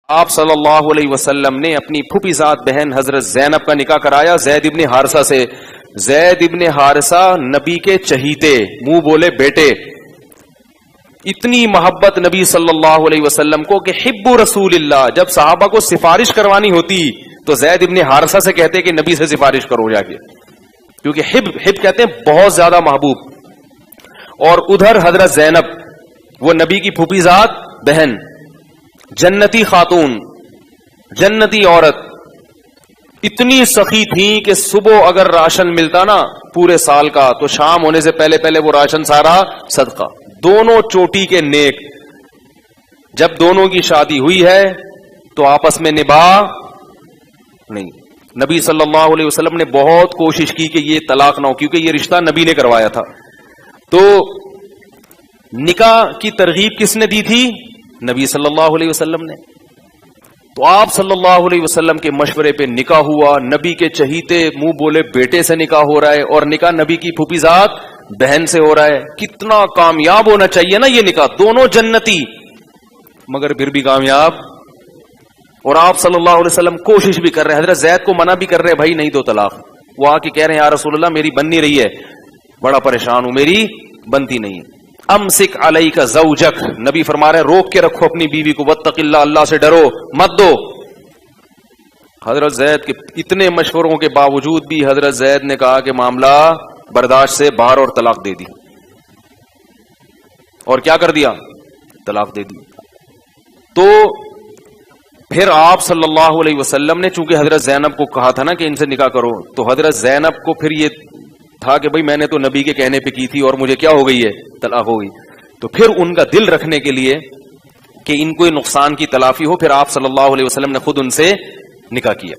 آپ صلی اللہ علیہ وسلم نے اپنی پھوپھی ذات بہن حضرت زینب کا نکاح کرایا زید ابن حارثہ سے. زید ابن حارثہ نبی کے چہیتے، منہ بولے بیٹے. اتنی محبت نبی صلی اللہ علیہ وسلم کو کہ حب رسول اللہ، جب صحابہ کو سفارش کروانی ہوتی تو زید ابن حارثہ سے کہتے کہ نبی سے سفارش کرو جا کے، کیونکہ حب کہتے ہیں بہت زیادہ محبوب. اور ادھر حضرت زینب، وہ نبی کی پھوپھی ذات بہن، جنتی خاتون، جنتی عورت، اتنی سخی تھی کہ صبح اگر راشن ملتا نا پورے سال کا تو شام ہونے سے پہلے پہلے وہ راشن سارا صدقہ. دونوں چوٹی کے نیک. جب دونوں کی شادی ہوئی ہے تو آپس میں نباہ نہیں. نبی صلی اللہ علیہ وسلم نے بہت کوشش کی کہ یہ طلاق نہ ہو، کیونکہ یہ رشتہ نبی نے کروایا تھا. تو نکاح کی ترغیب کس نے دی تھی؟ نبی صلی اللہ علیہ وسلم نے. تو آپ صلی اللہ علیہ وسلم کے مشورے پہ نکاح ہوا. نبی کے چہیتے منہ بولے بیٹے سے نکاح ہو رہا ہے، اور نکاح نبی کی پھوپھی ذات بہن سے ہو رہا ہے. کتنا کامیاب ہونا چاہیے نا یہ نکاح، دونوں جنتی، مگر پھر بھی کامیاب. اور آپ صلی اللہ علیہ وسلم کوشش بھی کر رہے ہیں، حضرت زید کو منع بھی کر رہے ہیں بھائی نہیں دو طلاق. وہ آ کے کہہ رہے ہیں یا رسول اللہ میری بن نہیں رہی ہے، بڑا پریشان ہوں، میری بنتی نہیں ہے. امسک علیک زوجک، نبی فرما رہے ہیں روک کے رکھو اپنی بیوی کو، واتق اللہ، اللہ سے ڈرو، مت دو. حضرت زید کے اتنے مشوروں کے باوجود بھی حضرت زید نے کہا کہ معاملہ برداشت سے باہر اور طلاق دے دی. اور کیا کر دیا؟ طلاق دے دی. تو پھر آپ صلی اللہ علیہ وسلم نے چونکہ حضرت زینب کو کہا تھا نا کہ ان سے نکاح کرو، تو حضرت زینب کو پھر یہ تھا کہ بھئی میں نے تو نبی کے کہنے پہ کی تھی اور مجھے کیا ہو گئی ہے؟ طلاق ہو گئی. تو پھر ان کا دل رکھنے کے لیے کہ ان کو نقصان کی تلافی ہو، پھر آپ صلی اللہ علیہ وسلم نے خود ان سے نکاح کیا.